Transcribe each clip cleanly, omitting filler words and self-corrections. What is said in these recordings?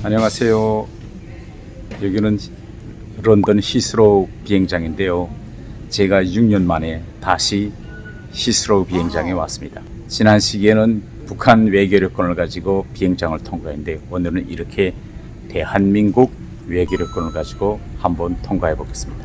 안녕하세요. 여기는 런던 히스로우 비행장인데요. 제가 6년 만에 다시 히스로우 비행장에 왔습니다. 지난 시기에는 북한 외교력권을 가지고 비행장을 통과했는데 오늘은 이렇게 대한민국 외교력권을 가지고 한번 통과해 보겠습니다.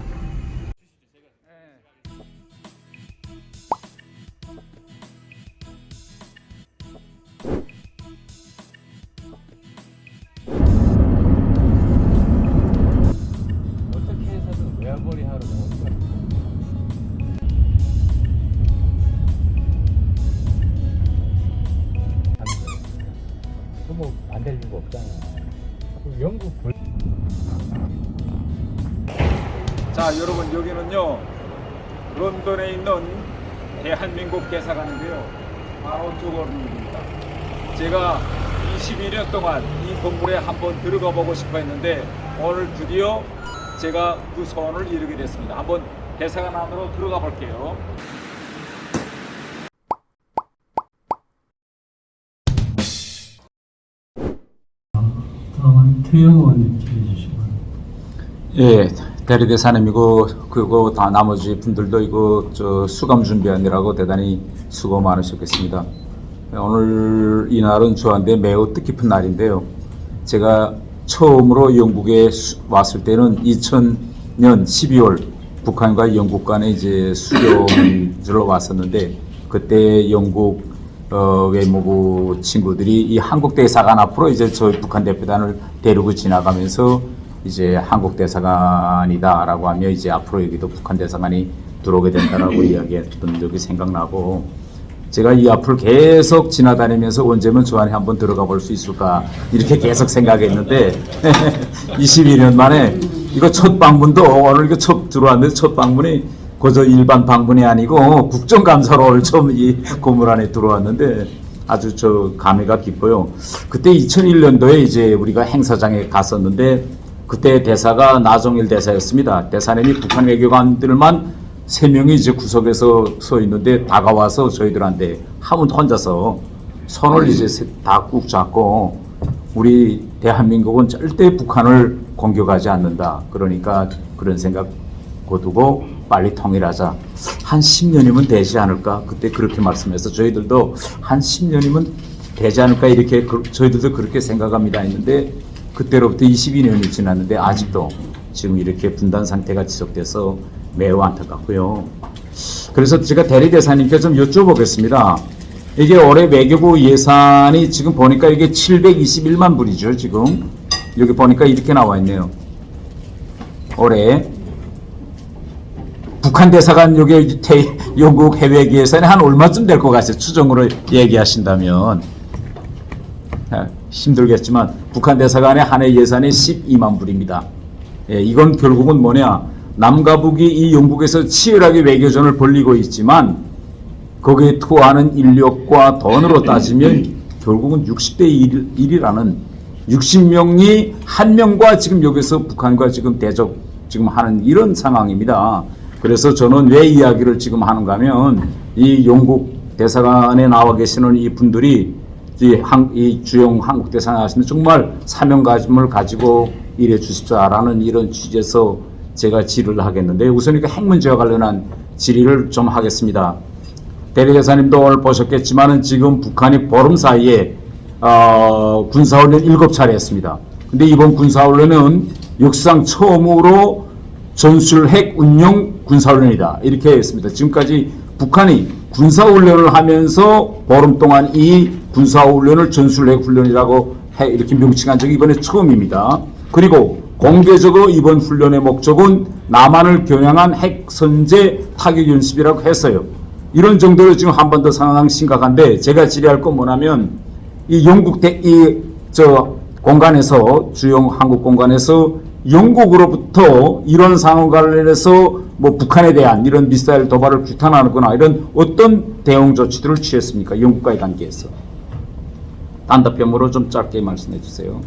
머리 하러 나온 거야. 뭐 만들 이유가 없잖아. 영국 자, 여러분 여기는요 런던에 있는 대한민국 대사관인데요. 바로 저거입니다. 제가 22년 동안 이 건물에 한번 들어가 보고 싶어 했는데 오늘 드디어 제가 그 소원을 이루게 됐습니다. 한번 대사관 안으로 들어가 볼게요. 다만 태영원님 해주시고. 예, 대리대사님이고 그거 다 나머지 분들도 이거 수감 준비하느라고 대단히 수고 많으셨겠습니다. 오늘 이날은 저한테 매우 뜻깊은 날인데요. 제가 처음으로 영국에 왔을 때는 2000년 12월 북한과 영국 간에 이제 수교를 왔었는데 그때 영국 외무부 친구들이 이 한국 대사관 앞으로 이제 저희 북한 대표단을 데리고 지나가면서 이제 한국 대사관이다라고 하며 이제 앞으로 여기도 북한 대사관이 들어오게 된다라고 이야기했던 적이 생각나고 제가 이 앞을 계속 지나다니면서 언제면 저 안에 한번 들어가 볼 수 있을까 이렇게 계속 생각했는데 22년 만에 이거 첫 방문도 오늘 이거 첫 들어왔는데 첫 방문이 그저 일반 방문이 아니고 국정감사로 오늘 처음 이 건물 안에 들어왔는데 아주 저 감회가 깊어요. 그때 2001년도에 이제 우리가 행사장에 갔었는데 그때 대사가 나종일 대사였습니다. 대사님이 북한 외교관들만 3명이 이제 구석에서 서 있는데 다가와서 저희들한테 혼자서 손을 이제 다 꾹 잡고 우리 대한민국은 절대 북한을 공격하지 않는다. 그러니까 그런 생각 거두고 빨리 통일하자. 한 10년이면 되지 않을까? 그때 그렇게 말씀해서 저희들도 한 10년이면 되지 않을까? 이렇게 저희들도 그렇게 생각합니다. 했는데 그때로부터 22년이 지났는데 아직도 지금 이렇게 분단 상태가 지속돼서 매우 안타깝고요. 그래서 제가 대리대사님께 좀 여쭤보겠습니다. 이게 올해 외교부 예산이 지금 보니까 이게 721만 불이죠. 지금 여기 보니까 이렇게 나와 있네요. 올해 북한 대사관 여기 영국 해외 예산이 한 얼마쯤 될 것 같아요. 추정으로 얘기하신다면 힘들겠지만 북한 대사관의 한 해 예산이 12만 불입니다. 예, 이건 결국은 뭐냐? 남과 북이 이 영국에서 치열하게 외교전을 벌이고 있지만 거기에 투하하는 인력과 돈으로 따지면 결국은 60대 1이라는 60명이 한 명과 지금 여기서 북한과 지금 대적 지금 하는 이런 상황입니다. 그래서 저는 왜 이야기를 지금 하는가 하면 이 영국 대사관에 나와 계시는 이 분들이 이 주영 한국 대사관 하시는 정말 사명감을 가지고 일해 주십사라는 이런 취지에서 제가 질의를 하겠는데 우선 이렇게 핵 문제와 관련한 질의를 좀 하겠습니다. 대리대사님도 오늘 보셨겠지만은 지금 북한이 보름 사이에 군사훈련 7차례 했습니다. 근데 이번 군사훈련은 역사상 처음으로 전술 핵 운용 군사훈련이다. 이렇게 했습니다. 지금까지 북한이 군사훈련을 하면서 보름 동안 이 군사훈련을 전술 핵 훈련이라고 이렇게 명칭한 적이 이번에 처음입니다. 그리고 공개적으로 이번 훈련의 목적은 남한을 겨냥한 핵 선제 타격 연습이라고 했어요. 이런 정도로 지금 한반도 상황이 심각한데 제가 질의할 건 뭐냐면 이 영국 공간에서 주요 한국 공간에서 영국으로부터 이런 상황 관련해서 뭐 북한에 대한 이런 미사일 도발을 규탄하거나 이런 어떤 대응 조치들을 취했습니까? 영국과의 관계에서. 단답형으로 좀 짧게 말씀해 주세요.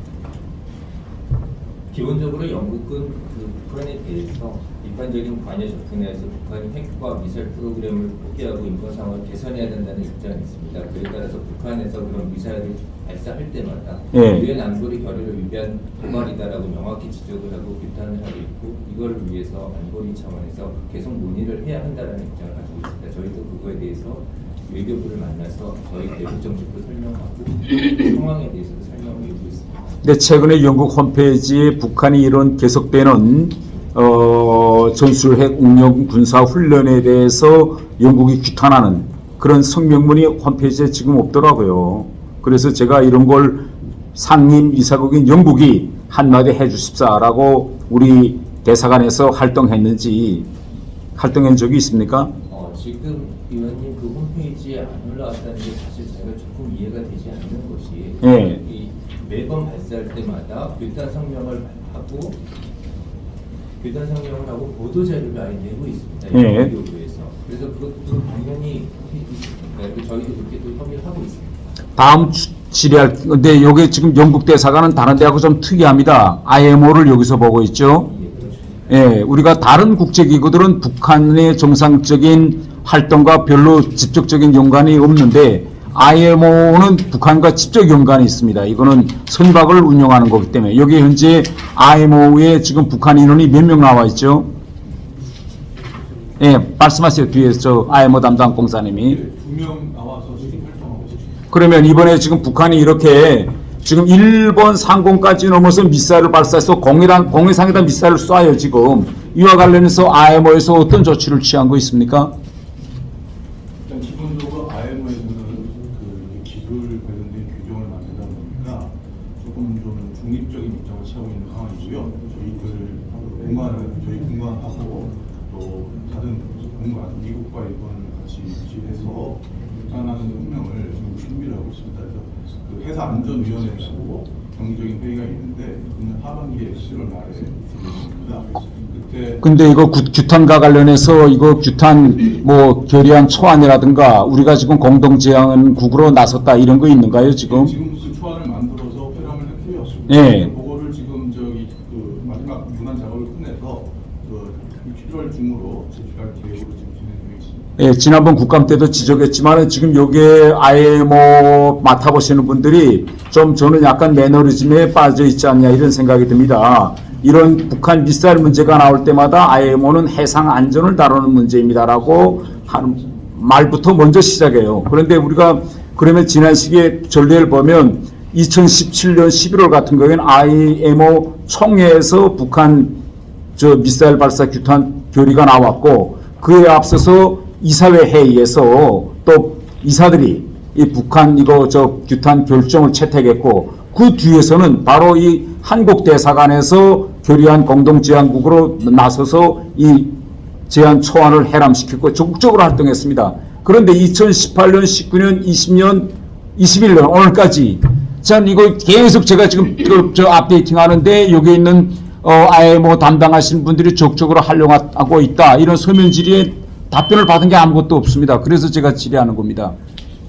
기본적으로 영국은 그 북한에 대해서 일단 북한적인 관여 접근에서 북한이 핵과 미사일 프로그램을 포기하고 인권 상황을 개선해야 된다는 입장이 있습니다. 그에 따라서 북한에서 그런 미사일을 발사할 때마다 예. 유엔 안보리 결의를 위배한 도발이다라고 명확히 지적을 하고 규탄을 하고 있고, 이걸 위해서 안보리 차원에서 계속 논의를 해야 한다는 입장을 가지고 있습니다. 저희도 그거에 대해서 외교부를 만나서 저희 대북 정책도 설명하고 상황에 대해서도 설명을 드리고 있습니다. 근데 최근에 영국 홈페이지에 북한이 이런 계속되는 전술핵 운용 군사 훈련에 대해서 영국이 규탄하는 그런 성명문이 홈페이지에 지금 없더라고요. 그래서 제가 이런 걸 상임 이사국인 영국이 한마디 해주십사라고 우리 대사관에서 활동했는지 활동한 적이 있습니까? 지금 의원님 그 홈페이지에 안 올라왔다는 게 사실 제가 조금 이해가 되지 않는 것이, 예. 이 매번 발사할 때마다 규탄 성명을 하고 보도 자료를 아예 내고 있습니다. 예. 외교부에서. 그래서 그것도 당연히 있습니다. 저희도 그렇게 또 협의를 하고 있습니다. 다음 질의할 근데 여기 지금 영국 대사관은 다른 데하고 좀 특이합니다. IMO를 여기서 보고 있죠. 예, 우리가 다른 국제기구들은 북한의 정상적인 활동과 별로 직접적인 연관이 없는데 IMO는 북한과 직접 연관이 있습니다. 이거는 선박을 운영하는 거기 때문에 여기 현재 IMO에 지금 북한 인원이 몇 명 나와 있죠? 예, 말씀하세요. 뒤에서 저 IMO 담당 공사님이. 2명 나와서 지금 활동하고 있습니다. 그러면 이번에 지금 북한이 이렇게 지금 일본 상공까지 넘어서 미사일을 발사해서 공해상에다 미사일을 쏴요 지금. 이와 관련해서 IMO에서 어떤 조치를 취한 거 있습니까? 일단 기본적으로 IMO에서는 그 기술 관련된 규정을 만들다 보니까 조금 좀 중립적인 입장을 취하고 있는 상황이고요. 저희 공관하고 또 다른 공관, 미국과 일본을 같이 유치해서 규탄하는 성명을 지금 준비를 하고 있습니다. 그래서 그 해사안전위원회라고 정기적인 회의가 있는데 오늘 하반기에 7월 말에 있습니다. 그때 근데 이거 규탄과 관련해서 이거 규탄 뭐 결의안 초안이라든가 우리가 지금 공동제안국으로 나섰다 이런 거 있는가요 지금? 지금 그 초안을 만들어서 회람을 했고요. 예. 그거를 지금 그 마지막 문안 작업을 끝내서 그 7월 중으로 제출할 계획으로 지금 진행되고 있습니다. 예, 지난번 국감 때도 지적했지만 지금 여기에 IMO 맡아보시는 분들이 좀 저는 약간 매너리즘에 빠져 있지 않냐 이런 생각이 듭니다. 이런 북한 미사일 문제가 나올 때마다 IMO는 해상 안전을 다루는 문제입니다라고 하는 말부터 먼저 시작해요. 그런데 우리가 그러면 지난 시기에 전례를 보면 2017년 11월 같은 경우에는 IMO 총회에서 북한 저 미사일 발사 규탄 결의가 나왔고 그에 앞서서 이사회 회의에서 또 이사들이 이 북한 이거 저 규탄 결정을 채택했고 그 뒤에서는 바로 이 한국 대사관에서 결의안 공동제안국으로 나서서 이 제안 초안을 해람시켰고 적극적으로 활동했습니다. 그런데 2018년, 19년, 20년, 21년 오늘까지 전 이거 계속 제가 지금 저 업데이팅 하는데 여기 있는 IMO 담당하신 분들이 적극적으로 활용하고 있다. 이런 서면 질의에 답변을 받은 게 아무것도 없습니다. 그래서 제가 질의하는 겁니다.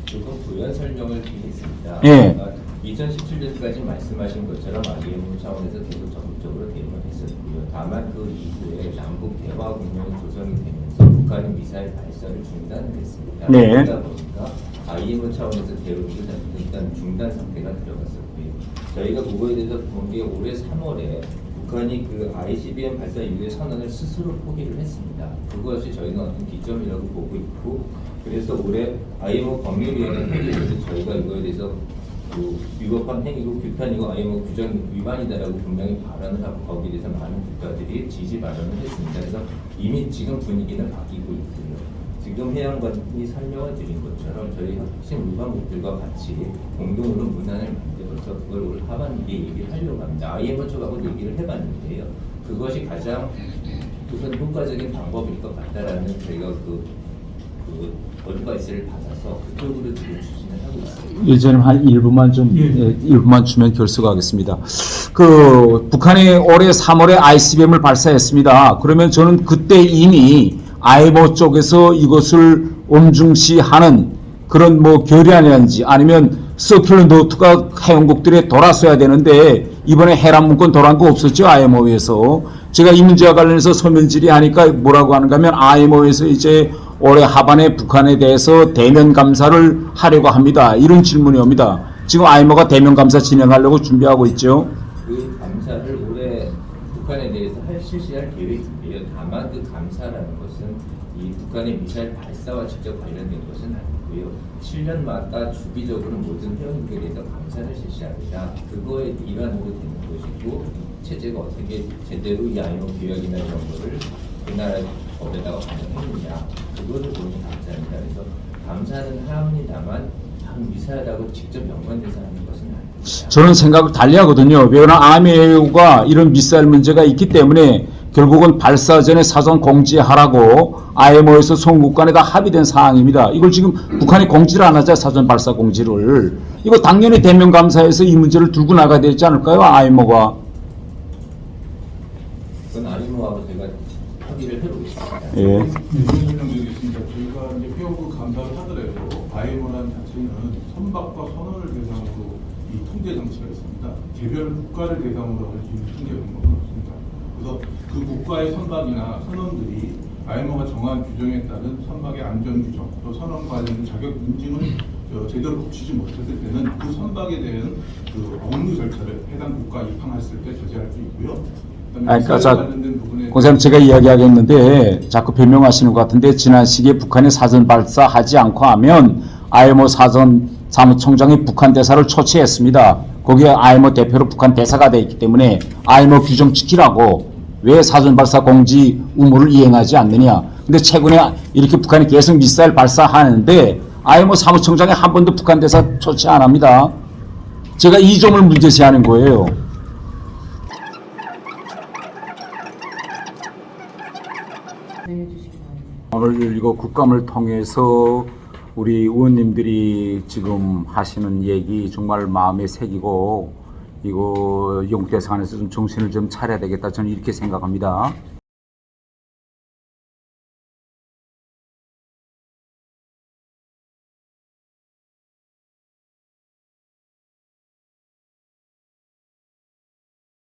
조금 부연 설명을 드리겠습니다. 예. 2017년까지 말씀하신 것처럼 IMO 차원에서 계속 적극적으로 대응을 했었고요. 다만 그 이후에 남북 대화 공명이 조성이 되면서 북한이 미사일 발사를 중단했습니다. 네. 그러다 보니까 IMO 차원에서 대응이 일단 중단 상태가 들어갔었고요. 저희가 그거에 대해서 본 게 올해 3월에 북한이 그 ICBM 발사 이후에 선언을 스스로 포기를 했습니다. 그것이 저희는 어떤 기점이라고 보고 있고, 그래서 올해 IMO 법률위원회 회의에서 저희가 이거에 대해서 그 위법한 행위고 규탄이고 IMO 규정 위반이다라고 분명히 발언을 하고 거기에 대해서 많은 국가들이 지지 발언을 했습니다. 그래서 이미 지금 분위기는 바뀌고 있고요. 지금 해양관이 설명을 드린 것처럼 저희 핵심 울방국들과 같이 공동으로 문안을 만들어서 그걸 올 하반기에 얘기를 하려고 합니다. IMO 쪽하고 얘기를 해봤는데요. 그것이 가장 우선 효과적인 방법일 것 같다라는 저희가 그 어드바이스를 받아서 그쪽으로 지금 추진을 하고 있습니다. 예전에 한 1분만 좀, 예. 1분만 주면 결석하겠습니다. 그, 북한이 올해 3월에 ICBM을 발사했습니다. 그러면 저는 그때 이미 IMO 쪽에서 이것을 엄중시하는 그런 뭐 결의안이라든지 아니면 서큘러 노트가 회원국들에 돌아서야 되는데 이번에 해란 문건 도란 거 없었죠, IMO에서. 제가 이 문제와 관련해서 서면 질의하니까 뭐라고 하는가 하면 IMO에서 이제 올해 하반에 북한에 대해서 대면 감사를 하려고 합니다. 이런 질문이 옵니다. 지금 IMO가 대면 감사 진행하려고 준비하고 있죠. 그 감사를 올해 북한에 대해서 실시할 계획인데요. 다만 그 감사라는 것은 이 북한의 미사일 발사와 직접 관련된 것은 아니고요. 7년마다 주기적으로 모든 회원국에 대해서 감사를 실시합니다. 그거의 일환으로 되는 것이고 체제가 어떻게 제대로 이 IMO 규약이나 이런 거를 우리나라 법에다가 반영했느냐 그거를 보는 감사입니다. 그래서 감사는 합니다만 미사일하고 직접 연관돼서 하는 것은 아닙니다. 저는 생각을 달리하거든요. 왜냐하면 IMO가 이런 미사일 문제가 있기 때문에 결국은 발사 전에 사전 공지하라고 IMO에서 송국 간에 다 합의된 사항입니다. 이걸 지금 북한이 공지를 안 하자, 사전 발사 공지를. 이거 당연히 대면 감사에서 이 문제를 들고 나가야 되지 않을까요, IMO가? 그건 IMO하고 제가 합의를 해보겠습니다. 예. 설명드리겠습니다. 저희가 이제 회원국 감사를 하더라도 IMO라는 자체는 선박과 선원을 대상으로 이 통제 장치가 있습니다. 개별 국가를 대상으로 할 수 있는 통제 방법은 없습니다. 그래서 그 국가의 선박이나 선원들이 IMO가 정한 규정에 따른 선박의 안전 규정, 또 선원 관련 자격 인증을 제대로 거치지 못했을 때는 그 선박에 대한 그 업무 절차를 해당 국가 입항했을 때 저지할 수 있고요. 그러니까 공사님 제가 이야기하겠는데 자꾸 변명하시는 것 같은데 지난 시기에 북한이 사전 발사하지 않고 하면 IMO 사전 사무총장이 북한 대사를 초치했습니다. 거기에 IMO 대표로 북한 대사가 되어 있기 때문에 IMO 규정 지키라고 왜 사전 발사 공지 의무를 이행하지 않느냐. 근데 최근에 이렇게 북한이 계속 미사일 발사하는데 IMO 사무총장이 한 번도 북한 대사 초치 안 합니다. 제가 이 점을 문제시하는 거예요. 오늘 이거 국감을 통해서 우리 의원님들이 지금 하시는 얘기 정말 마음에 새기고 이거 영국대사관에서 좀 정신을 좀 차려야 되겠다 저는 이렇게 생각합니다.